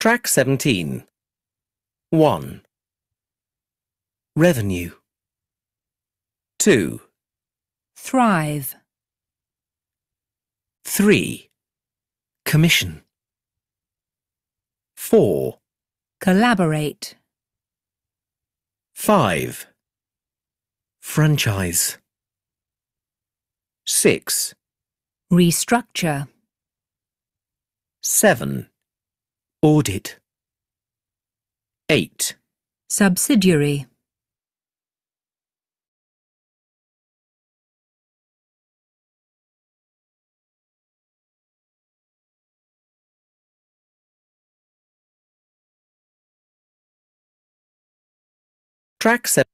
Track 17. 1. Revenue. 2. Thrive. 3. Commission. 4. Collaborate. 5. Franchise. 6. Restructure. 7. Audit. 8. Subsidiary. Track 7.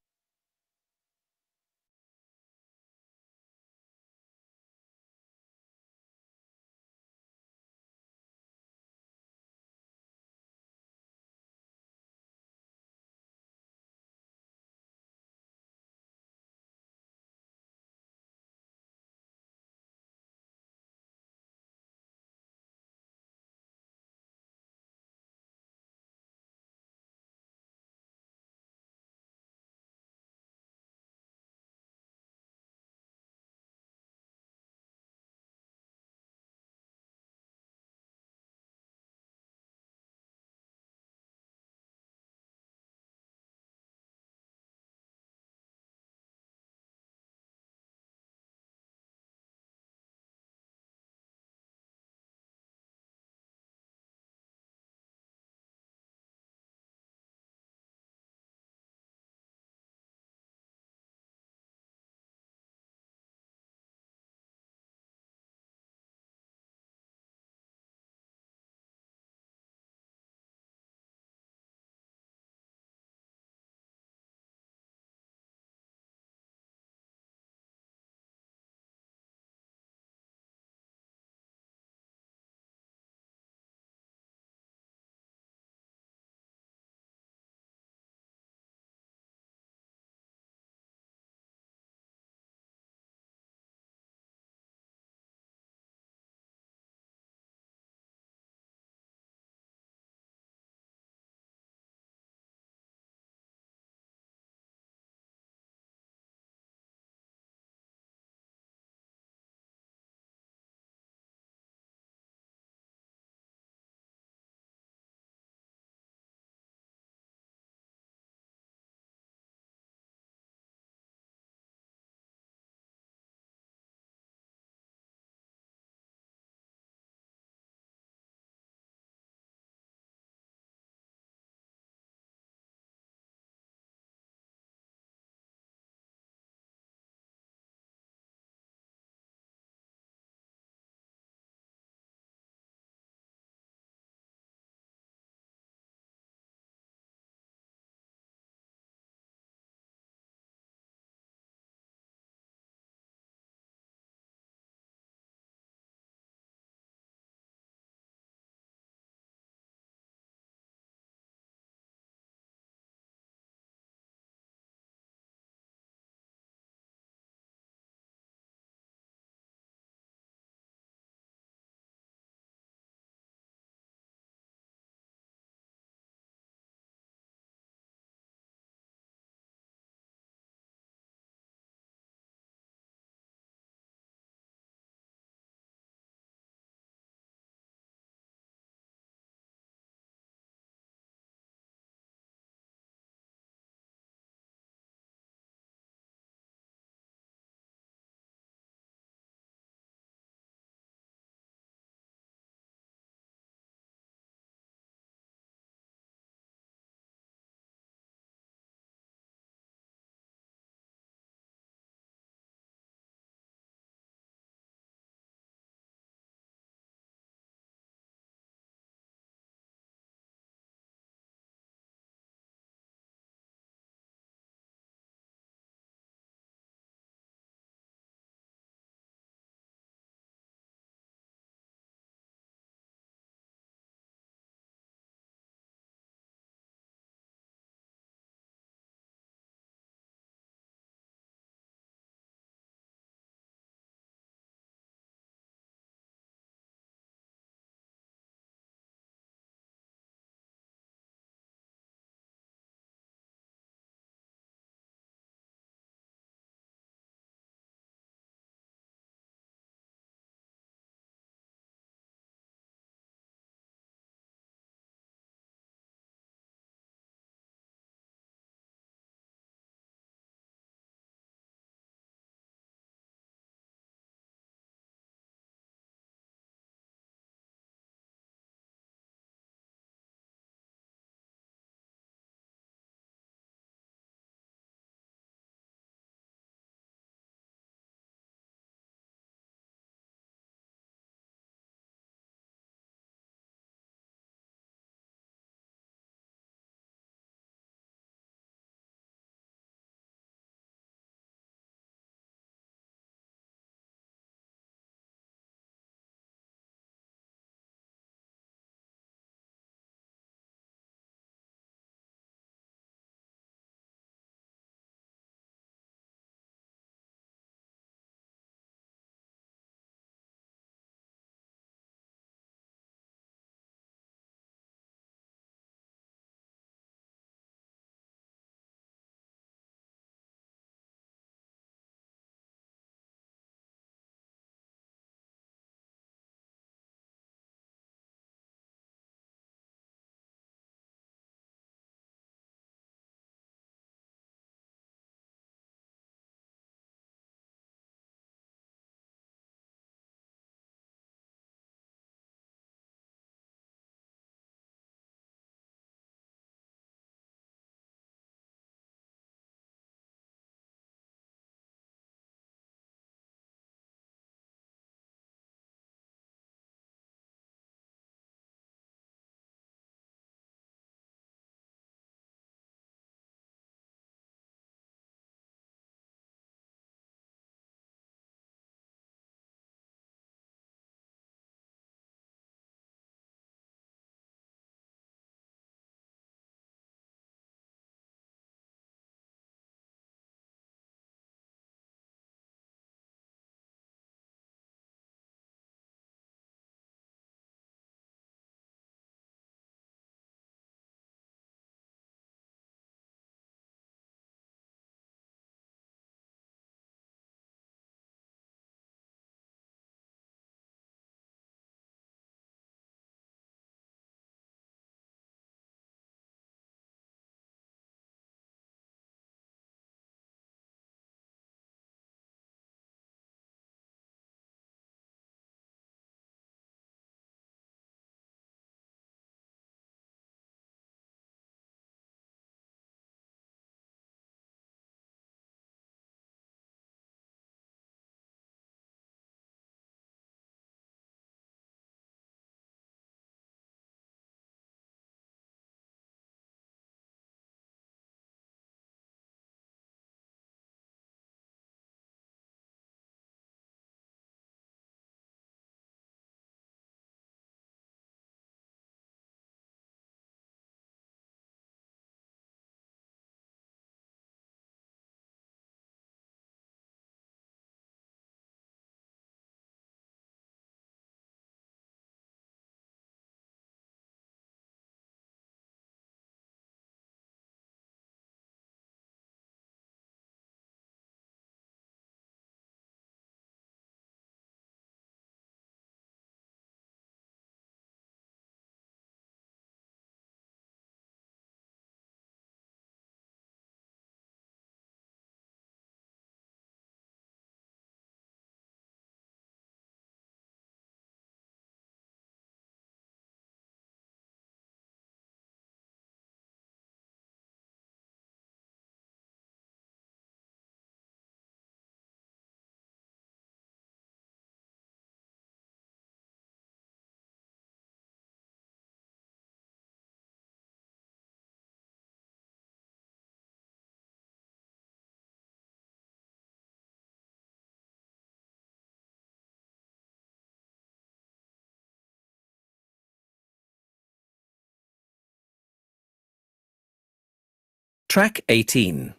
Track 18.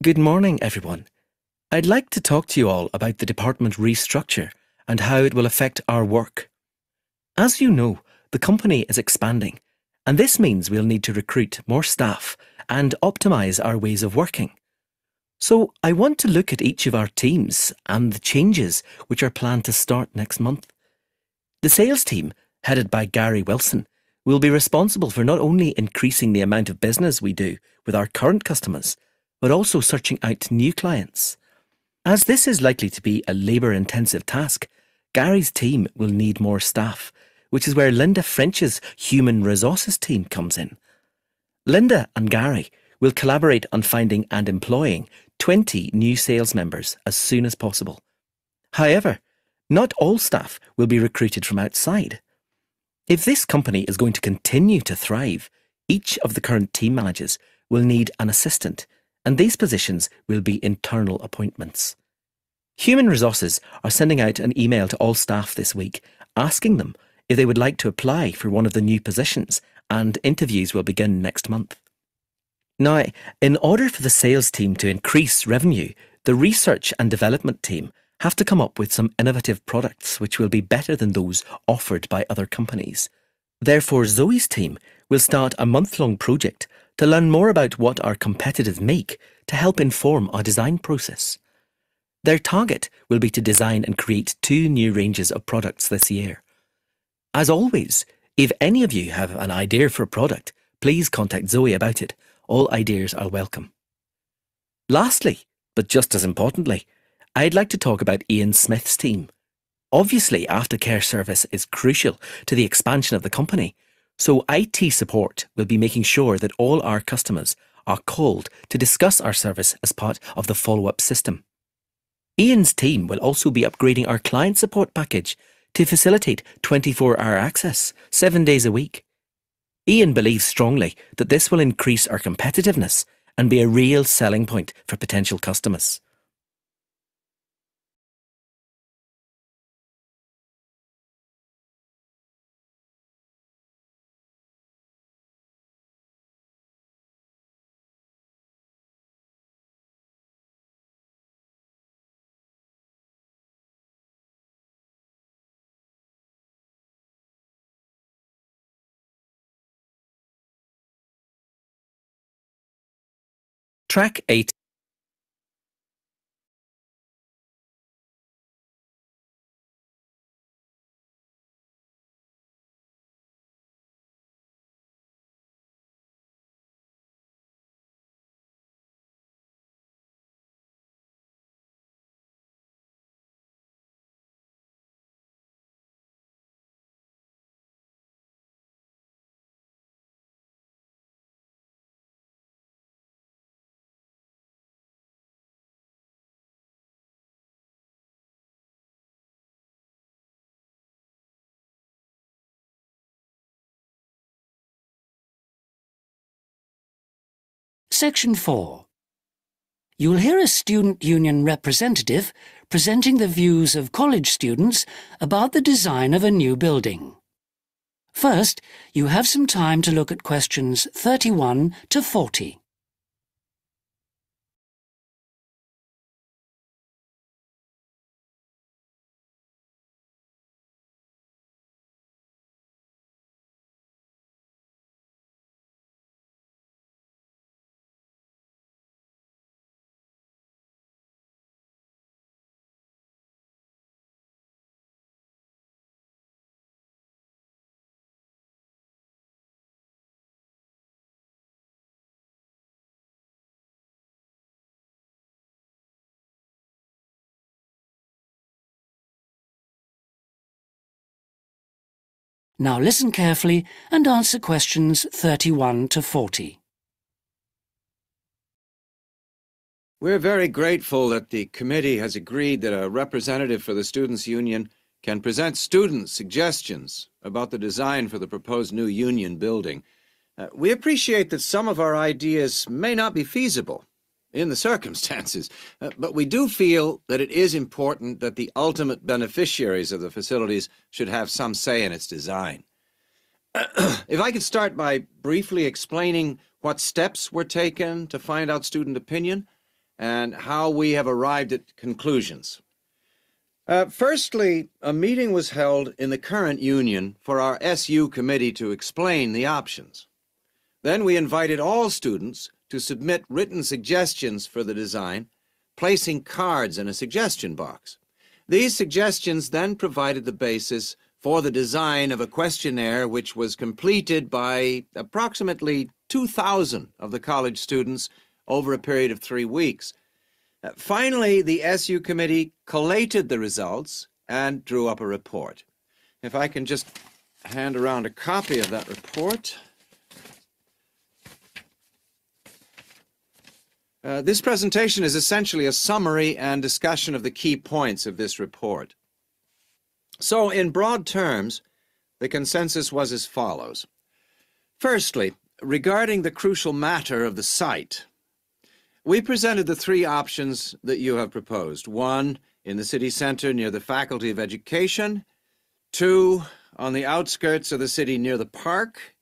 Good morning, everyone. I'd like to talk to you all about the department restructure and how it will affect our work. As you know, the company is expanding, and this means we'll need to recruit more staff and optimise our ways of working. So I want to look at each of our teams and the changes which are planned to start next month. The sales team, headed by Gary Wilson, will be responsible for not only increasing the amount of business we do with our current customers, but also searching out new clients. As this is likely to be a labour-intensive task, Gary's team will need more staff, which is where Linda French's human resources team comes in. Linda and Gary will collaborate on finding and employing 20 new sales members as soon as possible. However, not all staff will be recruited from outside. If this company is going to continue to thrive, each of the current team managers will need an assistant, and these positions will be internal appointments. Human Resources are sending out an email to all staff this week, asking them if they would like to apply for one of the new positions, and interviews will begin next month. Now, in order for the sales team to increase revenue, the research and development team have to come up with some innovative products which will be better than those offered by other companies. Therefore, Zoe's team will start a month-long project to learn more about what our competitors make to help inform our design process. Their target will be to design and create 2 new ranges of products this year. As always, if any of you have an idea for a product, please contact Zoe about it. All ideas are welcome. Lastly, but just as importantly, I'd like to talk about Ian Smith's team. Obviously, aftercare service is crucial to the expansion of the company, so IT support will be making sure that all our customers are called to discuss our service as part of the follow-up system. Ian's team will also be upgrading our client support package to facilitate 24-hour access, 7 days a week. Ian believes strongly that this will increase our competitiveness and be a real selling point for potential customers. Track 8. Section 4. You'll hear a student union representative presenting the views of college students about the design of a new building. First, you have some time to look at questions 31 to 40. Now listen carefully and answer questions 31 to 40. We're very grateful that the committee has agreed that a representative for the Students' Union can present student suggestions about the design for the proposed new union building. We appreciate that some of our ideas may not be feasible in the circumstances, but we do feel that it is important that the ultimate beneficiaries of the facilities should have some say in its design. If I could start by briefly explaining what steps were taken to find out student opinion, and how we have arrived at conclusions. Firstly, a meeting was held in the current union for our SU committee to explain the options. Then we invited all students to submit written suggestions for the design, placing cards in a suggestion box. These suggestions then provided the basis for the design of a questionnaire which was completed by approximately 2,000 of the college students over a period of 3 weeks. Finally, the SU committee collated the results and drew up a report. If I can just hand around a copy of that report. This presentation is essentially a summary and discussion of the key points of this report. So, in broad terms, the consensus was as follows. Firstly, regarding the crucial matter of the site, we presented the 3 options that you have proposed. 1, in the city center near the Faculty of Education. 2, on the outskirts of the city near the park.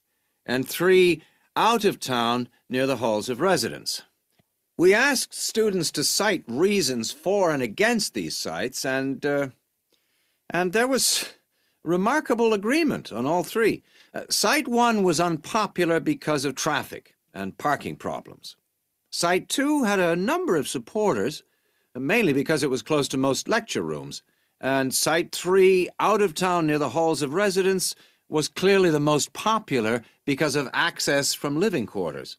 And 3, out of town near the halls of residence. We asked students to cite reasons for and against these sites, and there was remarkable agreement on all 3. Site 1 was unpopular because of traffic and parking problems. Site 2 had a number of supporters, mainly because it was close to most lecture rooms. And Site 3, out of town near the halls of residence, was clearly the most popular because of access from living quarters.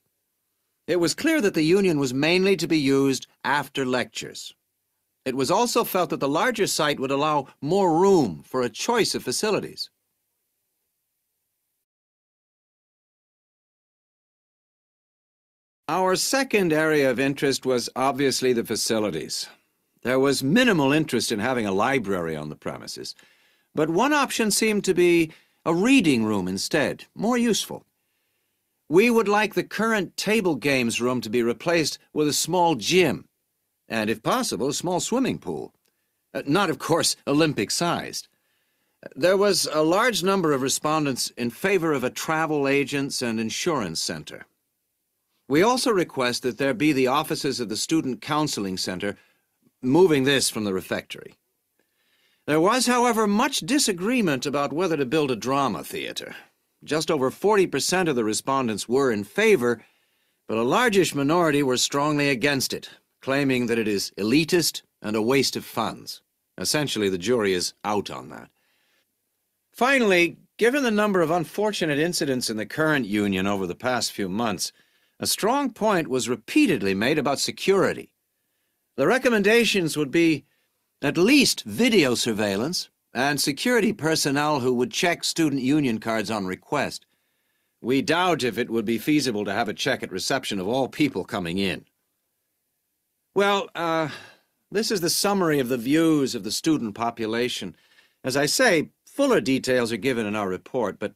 It was clear that the union was mainly to be used after lectures. It was also felt that the larger site would allow more room for a choice of facilities. Our second area of interest was obviously the facilities. There was minimal interest in having a library on the premises, but one option seemed to be a reading room instead, more useful. We would like the current table games room to be replaced with a small gym, and if possible, a small swimming pool. Not, of course, Olympic-sized. There was a large number of respondents in favor of a travel agents and insurance center. We also request that there be the offices of the Student Counseling Center, moving this from the refectory. There was, however, much disagreement about whether to build a drama theater. Just over 40% of the respondents were in favor, but a largish minority were strongly against it, claiming that it is elitist and a waste of funds. Essentially, the jury is out on that. Finally, given the number of unfortunate incidents in the current union over the past few months, a strong point was repeatedly made about security. The recommendations would be at least video surveillance and security personnel who would check student union cards on request. We doubt if it would be feasible to have a check at reception of all people coming in. Well, this is the summary of the views of the student population. As I say, fuller details are given in our report, but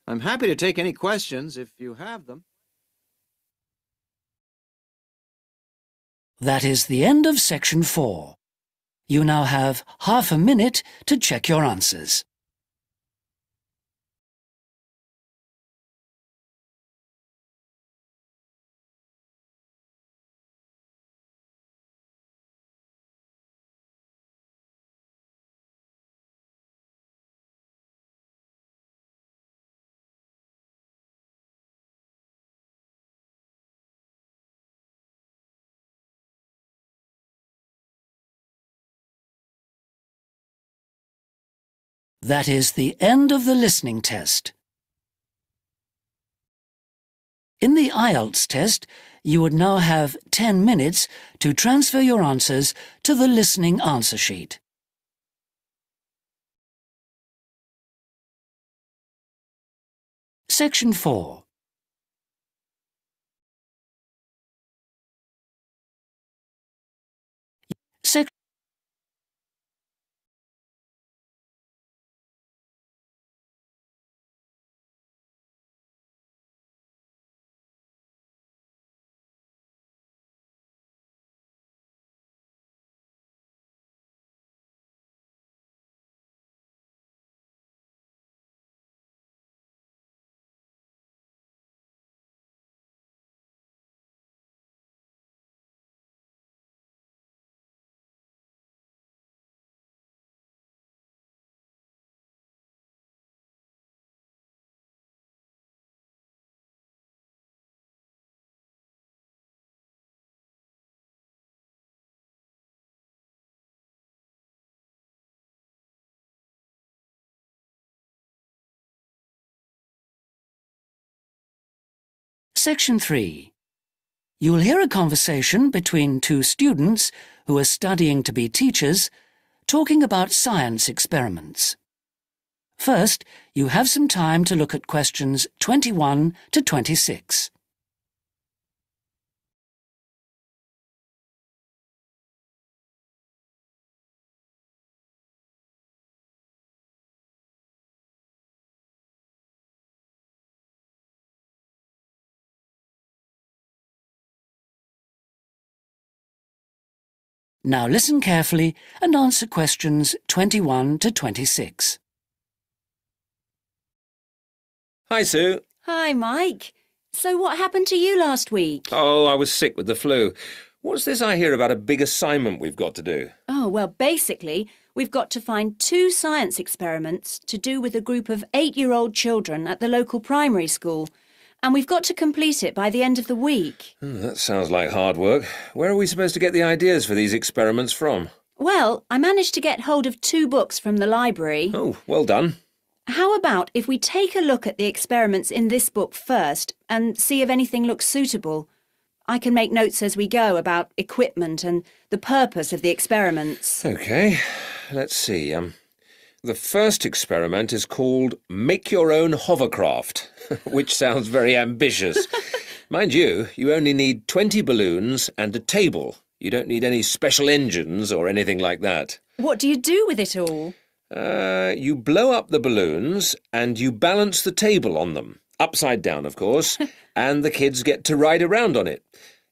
I'm happy to take any questions if you have them. That is the end of section 4. You now have half a minute to check your answers. That is the end of the listening test. In the IELTS test, you would now have 10 minutes to transfer your answers to the listening answer sheet. Section 4. Section Section 3. You will hear a conversation between two students who are studying to be teachers, talking about science experiments. First, you have some time to look at questions 21 to 26. Now listen carefully and answer questions 21 to 26. Hi, Sue. Hi, Mike. So what happened to you last week? Oh, I was sick with the flu. What's this I hear about a big assignment we've got to do? Oh, well, basically, we've got to find 2 science experiments to do with a group of 8-year-old children at the local primary school. And we've got to complete it by the end of the week. That sounds like hard work. Where are we supposed to get the ideas for these experiments from? Well, I managed to get hold of 2 books from the library. Oh, well done. How about if we take a look at the experiments in this book first and see if anything looks suitable? I can make notes as we go about equipment and the purpose of the experiments. OK, let's see. The first experiment is called Make Your Own Hovercraft, which sounds very ambitious. Mind you, you only need 20 balloons and a table. You don't need any special engines or anything like that. What do you do with it all? You blow up the balloons and you balance the table on them, upside down, of course, and the kids get to ride around on it.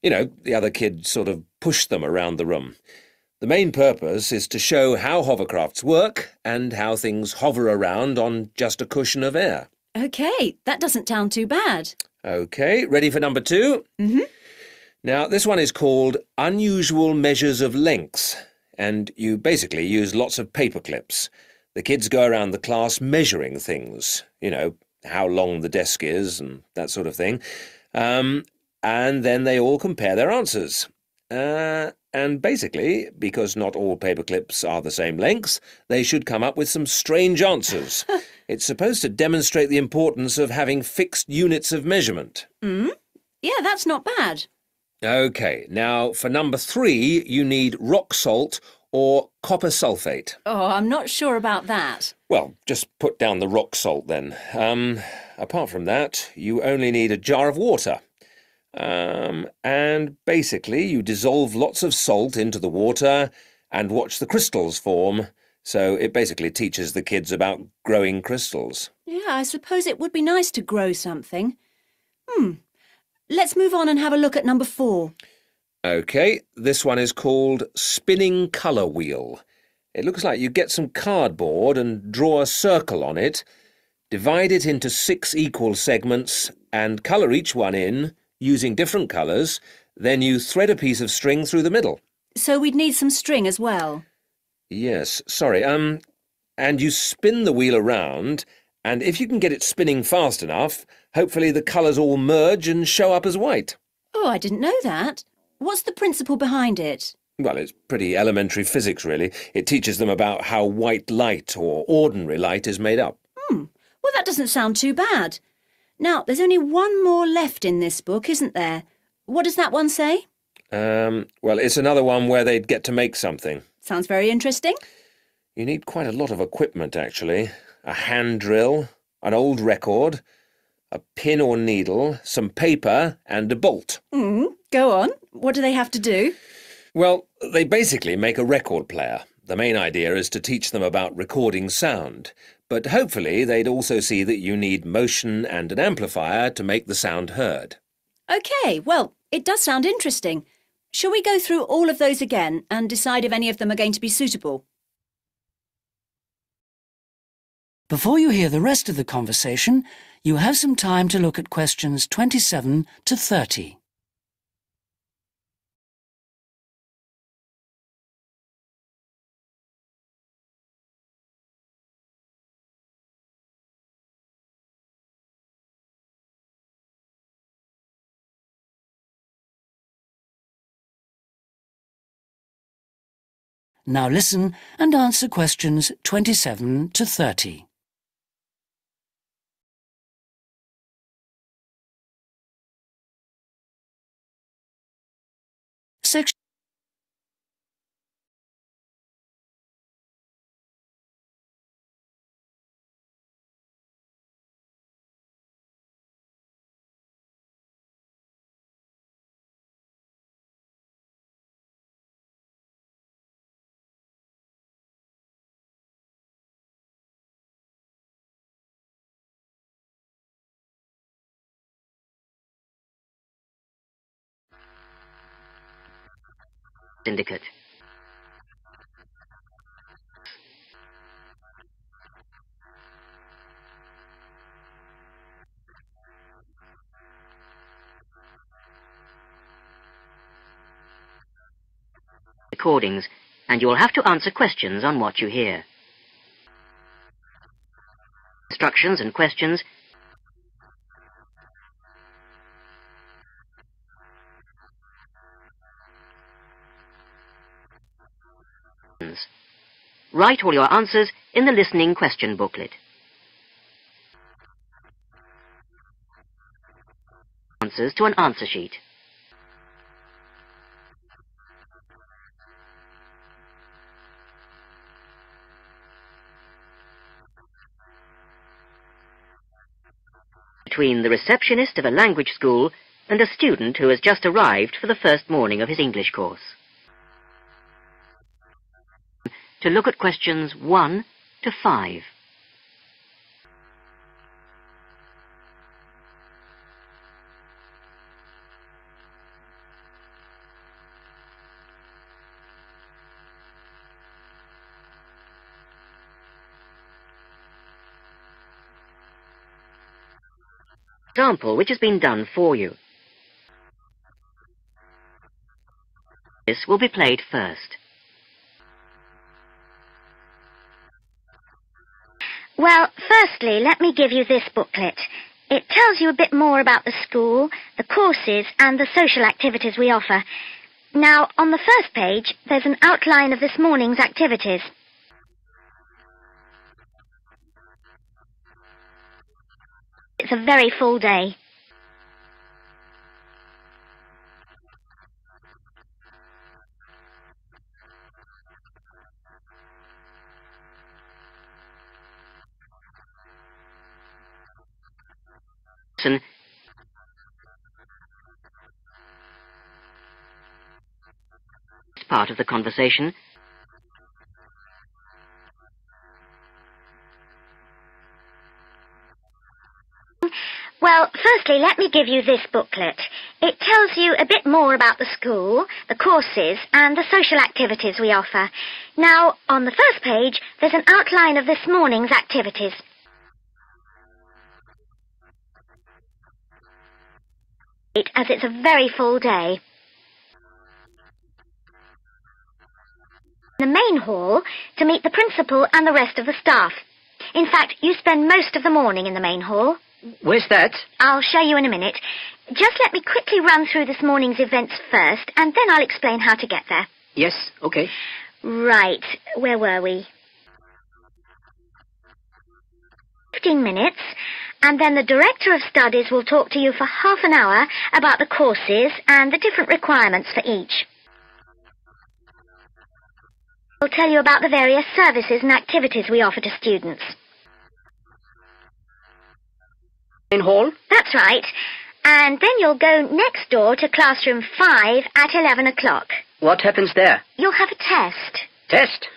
You know, the other kids sort of push them around the room. The main purpose is to show how hovercrafts work and how things hover around on just a cushion of air. OK, that doesn't sound too bad. OK, ready for number 2? Mm-hmm. Now, this one is called Unusual Measures of Length, and you basically use lots of paper clips. The kids go around the class measuring things, you know, how long the desk is and that sort of thing, and then they all compare their answers. And basically, because not all paper clips are the same length, they should come up with some strange answers. It's supposed to demonstrate the importance of having fixed units of measurement. Yeah, that's not bad. OK, now for number 3, you need rock salt or copper sulfate. Oh, I'm not sure about that. Well, just put down the rock salt then. Apart from that, you only need a jar of water. And basically you dissolve lots of salt into the water and watch the crystals form. So it basically teaches the kids about growing crystals. Yeah, I suppose it would be nice to grow something. Let's move on and have a look at number 4. OK, this one is called Spinning Colour Wheel. It looks like you get some cardboard and draw a circle on it, divide it into 6 equal segments and colour each one in using different colours, then you thread a piece of string through the middle. So we'd need some string as well. Yes, sorry, and you spin the wheel around, and if you can get it spinning fast enough, hopefully the colours all merge and show up as white. Oh, I didn't know that. What's the principle behind it? Well, it's pretty elementary physics, really. It teaches them about how white light or ordinary light is made up. Well, that doesn't sound too bad. Now, there's only one more left in this book, isn't there? What does that one say? Well, it's another one where they'd get to make something. Sounds very interesting. You need quite a lot of equipment, actually. A hand drill, an old record, a pin or needle, some paper, and a bolt. Go on. What do they have to do? Well, they basically make a record player. The main idea is to teach them about recording sound, but hopefully they'd also see that you need motion and an amplifier to make the sound heard. OK, well, it does sound interesting. Shall we go through all of those again and decide if any of them are going to be suitable? Before you hear the rest of the conversation, you have some time to look at questions 27 to 30. Now listen and answer questions 27 to 30. syndicate. Recordings, and you will have to answer questions on what you hear. Instructions and questions. Write all your answers in the listening question booklet. Answers to an answer sheet. Between the receptionist of a language school and a student who has just arrived for the first morning of his English course. To look at questions 1 to 5. Example which has been done for you. This will be played first. Well, firstly, let me give you this booklet. It tells you a bit more about the school, the courses, and the social activities we offer. Now, on the first page, there's an outline of this morning's activities. It's a very full day. It's part of the conversation. Well, firstly, let me give you this booklet. It tells you a bit more about the school, the courses, and the social activities we offer. Now, on the first page, there's an outline of this morning's activities. As it's a very full day. In the main hall, to meet the principal and the rest of the staff. In fact, you spend most of the morning in the main hall. Where's that? I'll show you in a minute. Just let me quickly run through this morning's events first, and then I'll explain how to get there. Yes, okay. Right, where were we? 15 minutes, and then the Director of Studies will talk to you for half an hour about the courses and the different requirements for each. He'll tell you about the various services and activities we offer to students. In hall? That's right. And then you'll go next door to classroom 5 at 11 o'clock. What happens there? You'll have a test. Test?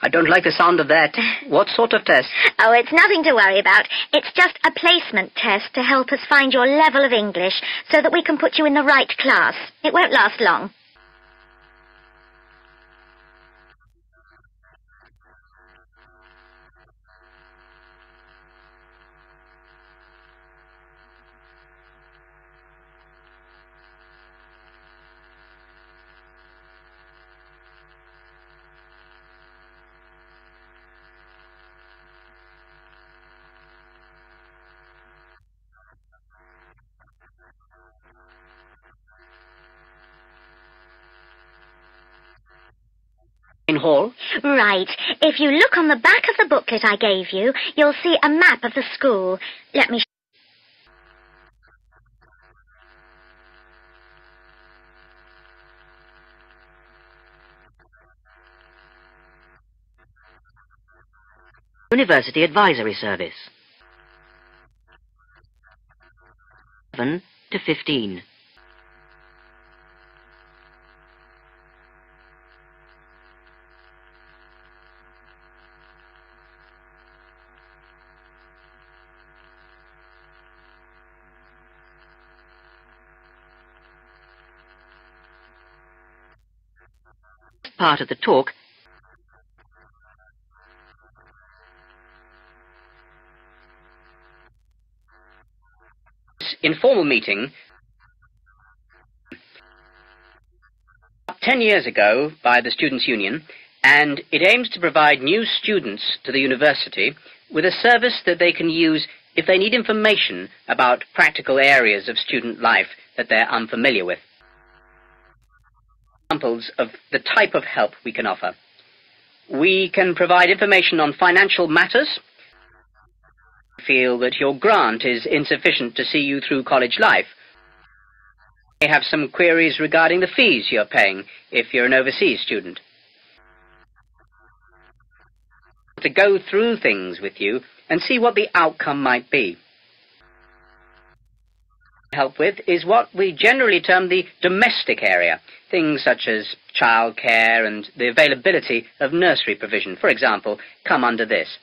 I don't like the sound of that. What sort of test? Oh, it's nothing to worry about. It's just a placement test to help us find your level of English so that we can put you in the right class. It won't last long. In hall? Right. If you look on the back of the booklet I gave you, you'll see a map of the school. Let me... University Advisory Service. 7 to 15. part of the talk, this informal meeting 10 years ago by the Students' Union, and it aims to provide new students to the university with a service that they can use if they need information about practical areas of student life that they're unfamiliar with. Examples of the type of help we can offer. We can provide information on financial matters. Feel that your grant is insufficient to see you through college life. You may have some queries regarding the fees you're paying if you're an overseas student. To go through things with you and see what the outcome might be. Help with is what we generally term the domestic area, things such as childcare and the availability of nursery provision, for example, come under this.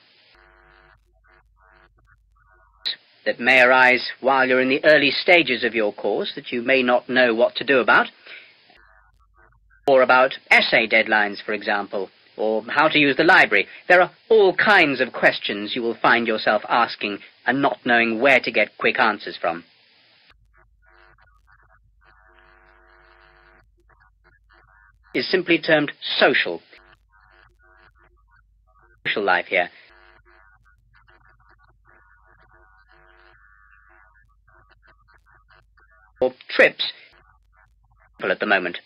That may arise while you're in the early stages of your course that you may not know what to do about, or about essay deadlines, for example, or how to use the library. There are all kinds of questions you will find yourself asking and not knowing where to get quick answers from. Is simply termed social. Social life here. Or trips at the moment.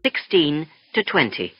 (16 to 20)